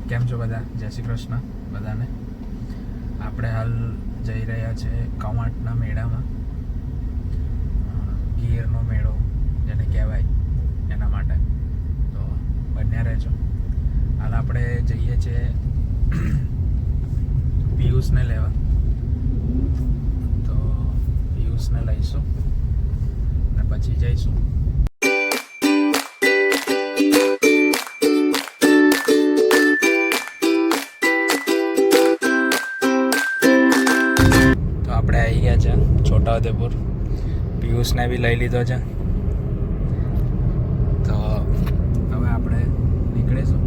કેમ છો બધા? જય શ્રી કૃષ્ણ બધાને. આપણે હાલ જઈ રહ્યા છે કવાંટના મેળામાં. ગીરનો મેળો જેને કહેવાય એના માટે. તો બન્યા રહેજો. હાલ આપણે જઈએ છીએ પિયુષને લેવા. તો પિયુષને લઈશું અને પછી જઈશું. આપણે આવી ગયા છે છોટાઉદેપુર. પિયુષને બી લઈ લીધો છે. તો હવે આપણે નીકળીશું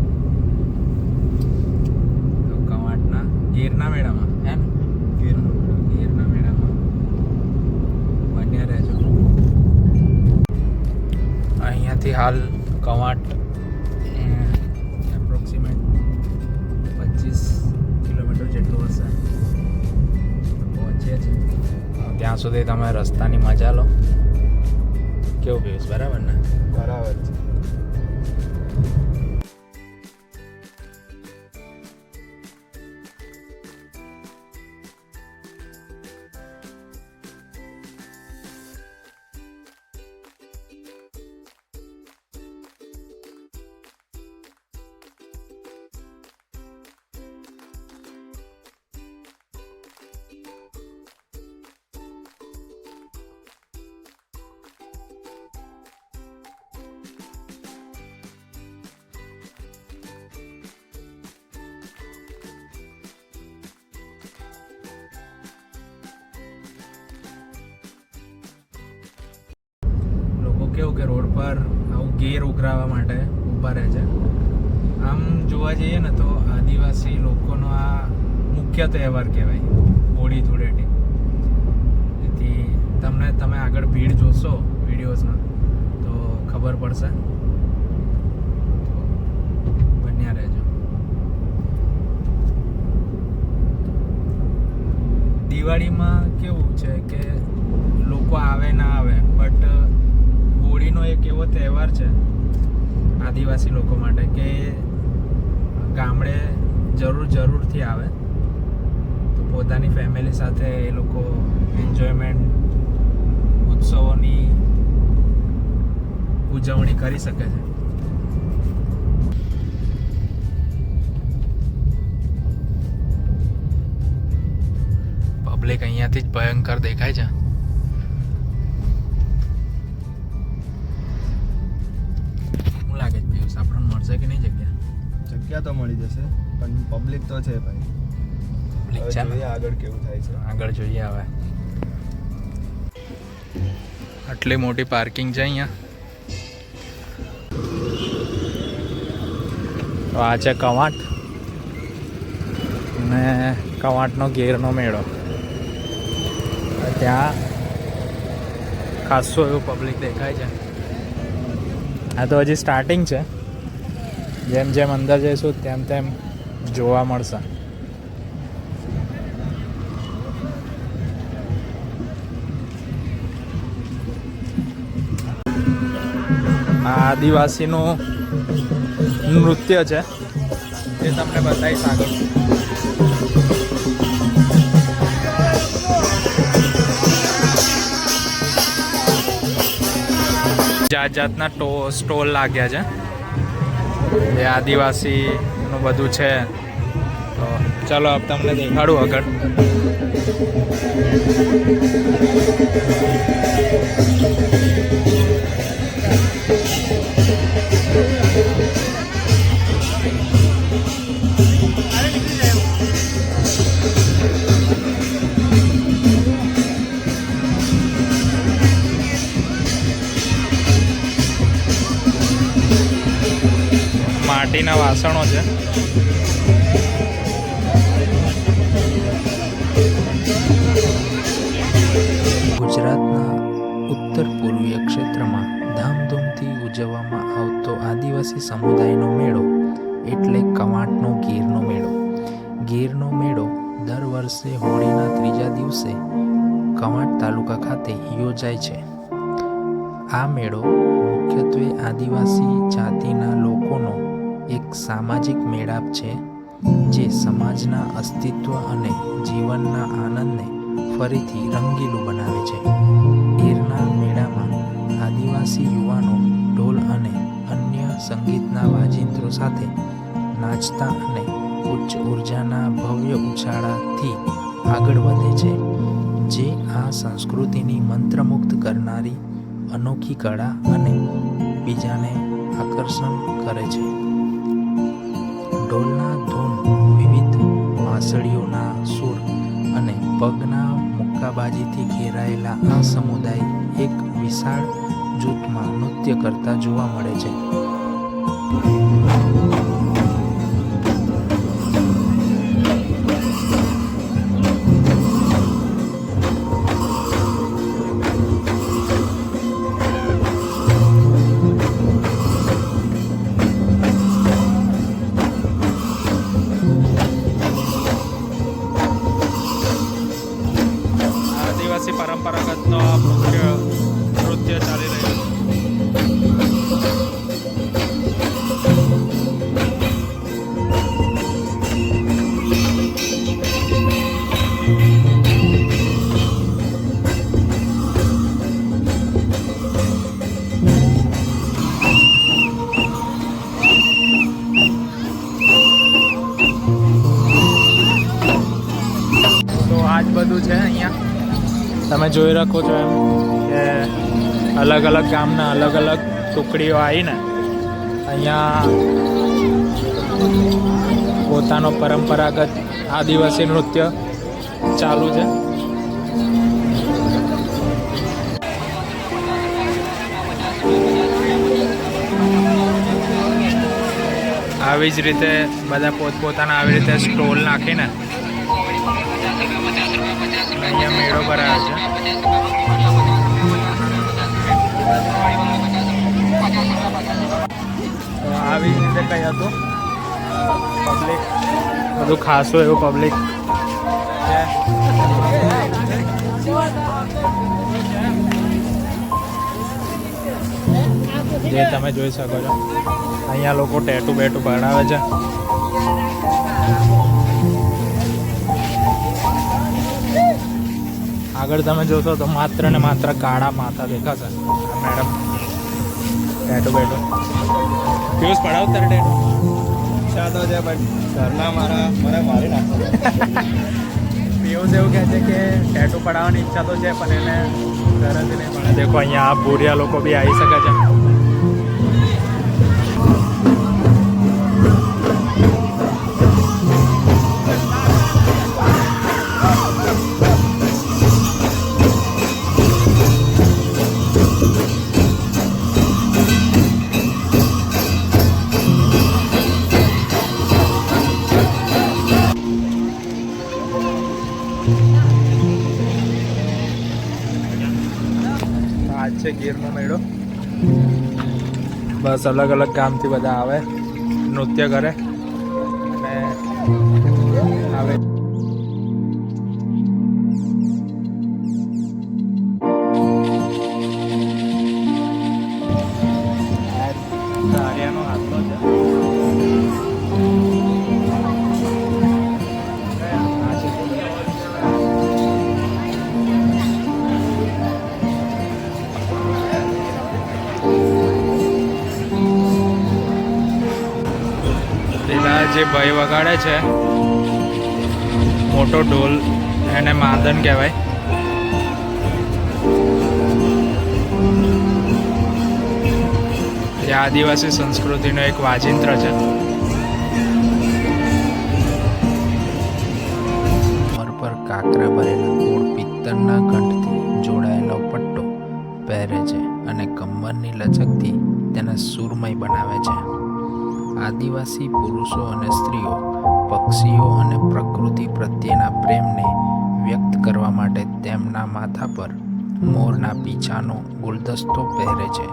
તો કવાંટના ગીરના મેળામાં. હે ને? ગીરના મેળામાં બન્યા રહેજો. અહીંયાથી હાલ કવાંટ એપ્રોક્સિમેટ 25 કિલોમીટર જેટલું હશે. પહોંચીએ છીએ. ત્યાં સુધી તમે રસ્તાની મજા લો. કેવું પિયુષ? બરાબર ને? બરાબર છે. કેવું કે રોડ પર આવું ગેર ઉઘરાવવા માટે ઊભા રહે છે. આમ જોવા જઈએ ને તો આદિવાસી લોકોનો આ મુખ્ય તહેવાર કહેવાય, હોળી ધૂળેટી. એથી તમે આગળ ભીડ જોશો વિડીયોઝમાં તો ખબર પડશે. બન્યા રહેજો. દિવાળીમાં કેવું છે કે લોકો આવે ના આવે, બટ હોળીનો એક એવો તહેવાર છે આદિવાસી લોકો માટે કે ગામડે જરૂરથી આવે તો પોતાની ફેમિલી સાથે એ લોકો એન્જોયમેન્ટ, ઉત્સવોની ઉજવણી કરી શકે છે. પબ્લિક અહીંયાથી જ ભયંકર દેખાય છે. આપણને મળશે કે નહીં જગ્યા? જગ્યા તો મળી જશે, પણ પબ્લિક તો છે ભાઈ. જોઈએ આગળ કેવું થાય છે. આગળ જોઈએ હવે. આટલી મોટી પાર્કિંગ છે અહીંયા. તો આ છે કવાંટ અને કવાંટનો ગીરનો મેળો. ત્યાં ખાસું એવું પબ્લિક દેખાય છે. આ તો હજી સ્ટાર્ટિંગ છે. જેમ જેમ અંદર જઈશું તેમ જોવા મળશે. આ આદિવાસીનું નૃત્ય છે, એ તમને બતાવીશ આગળ. જાતના સ્ટોલ લાગ્યા છે. એ આદિવાસીનું બધું છે. તો ચાલો अब તમને દેખાડું આગળ. માટીના વાસણો છે. ગુજરાતના ઉત્તર પૂર્વીય ક્ષેત્રમાં ધામધૂમથી ઉજવવામાં આવતો આદિવાસી સમુદાયનો મેળો એટલે કવાંટનો ગીરનો મેળો. ગીરનો મેળો દર વર્ષે હોળીના ત્રીજા દિવસે કવાંટ તાલુકા ખાતે યોજાય છે. આ મેળો મુખ્યત્વે આદિવાસી જાતિના લોકોનો એક સામાજિક મેળાપ છે જે સમાજના અસ્તિત્વ અને જીવનના આનંદને ફરીથી રંગીલું બનાવે છે. ગીરના મેળામાં આદિવાસી યુવાનો ઢોલ અને અન્ય સંગીતના વાજિંત્રો સાથે નાચતા અને ઉચ્ચ ઉર્જાના ભવ્ય ઉછાળાથી આગળ વધે છે, જે આ સંસ્કૃતિની મંત્રમુગ્ધ કરનારી અનોખી કળા અને બીજાને આકર્ષણ કરે છે. ઢોલના ધૂન, વિવિધ વાંસળીઓના સૂર અને પગના મુક્કાબાજીથી ઘેરાયેલા આ સમુદાય એક વિશાળ જૂથમાં નૃત્ય કરતા જોવા મળે છે. આદિવાસી પરંપરાગતનો આ મુખ્ય નૃત્ય ચાલી રહ્યું છે. તો આ જ બધું છે અહીંયા. તમે જોઈ રાખો છો એમ કે અલગ અલગ ગામના અલગ અલગ ટુકડીઓ આવીને અહીંયા પોતાનો પરંપરાગત આદિવાસી નૃત્ય ચાલુ છે. આવી જ રીતે બધા પોતપોતાના આવી રીતે સ્ટોલ નાખીને અહીંયા મેળો ભરાયો છે. તો આવી જ રીતે કંઈ હતું. પબ્લિક બધું ખાસું એવું પબ્લિક છે. જે તમે જોઈ શકો છો અહીંયા લોકો ટેટુ બેટુ ભણાવે છે. આગળ તમે જોશો તો માત્ર ને માત્ર કાળા માથા દેખાશે. મેડમ ટેટુ બેટુ પિયુષ પડાવ તારે ટેટુ ઈચ્છા તો છે પણ ઘરના મને મારી નાખો. પિયુષ એવું કહે છે કે ટેટુ પડાવવાની ઈચ્છા તો છે પણ એને ઘરે જ નહીં મળે. દેખો અહીંયા આ ભૂરિયા લોકો બી આવી શકે છે. આજ છે ગીરનો મેળો. બસ અલગ અલગ ગામથી બધા આવે, નૃત્ય કરે અને આવે. ધારિયાનો હાથો છે. પેલા જે ભાઈ વગાડે છે મોટો ઢોલ, એને માદન કહેવાય. જે આદિવાસી સંસ્કૃતિનો એક વાજિંત્ર છે. કમર પર કાકરા ભરેલા ગોળ પિત્તળના ગંઠથી જોડાયેલો પટ્ટો પહેરે છે અને કમરની લચકથી તેને સુરમય બનાવે છે. આદિવાસી પુરુષો અને સ્ત્રીઓ પક્ષીઓ અને પ્રકૃતિ પ્રત્યેના પ્રેમને વ્યક્ત કરવા માટે તેમના માથા પર મોરના પીછાનો ગુલદસ્તો પહેરે છે.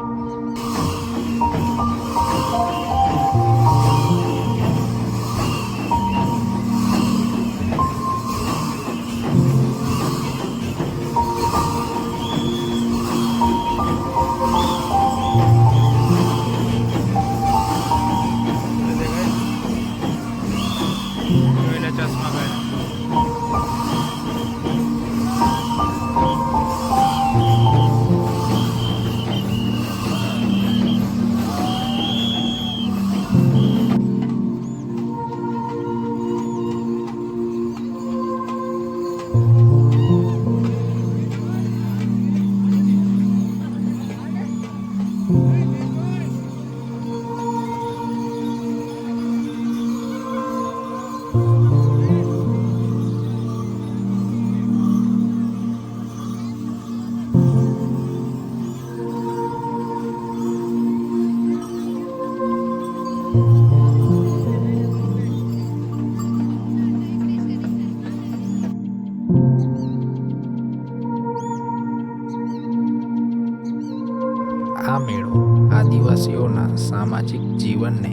આદિવાસીઓના સામાજિક જીવનને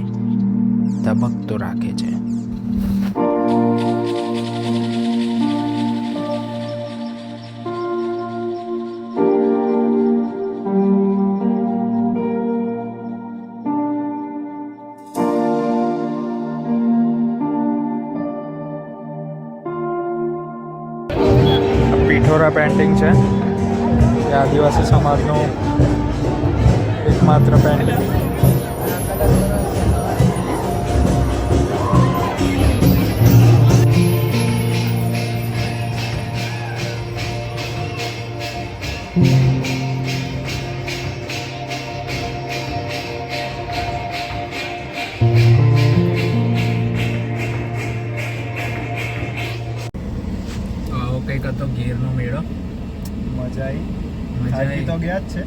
ધબકતો રાખે છે. પિઠોરા પેન્ટિંગ છે એ આદિવાસી સમાજનું એકમાત્ર પેન્ટિંગ. આવો કંઈક હતો ગીરનો મેળો. મજા આવી. મજા થાકી તો આવી. ગયા જ છે.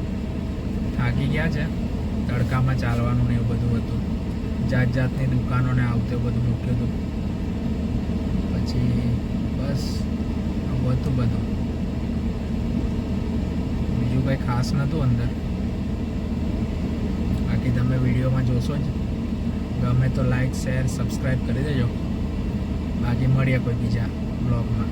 થાકી ગયા છે. તડકામાં ચાલવાનું ને એવું બધું હતું. જાત જાતની દુકાનો ને આવતું એવું બધું મૂક્યું હતું. પછી બસ આવું હતું બધું. બીજું કંઈ ખાસ નહોતું અંદર. બાકી તમે વિડીયોમાં જોશો જ. ગમે તો લાઈક શેર સબસ્ક્રાઈબ કરી દેજો. બાકી મળીએ કોઈ બીજા બ્લોગમાં.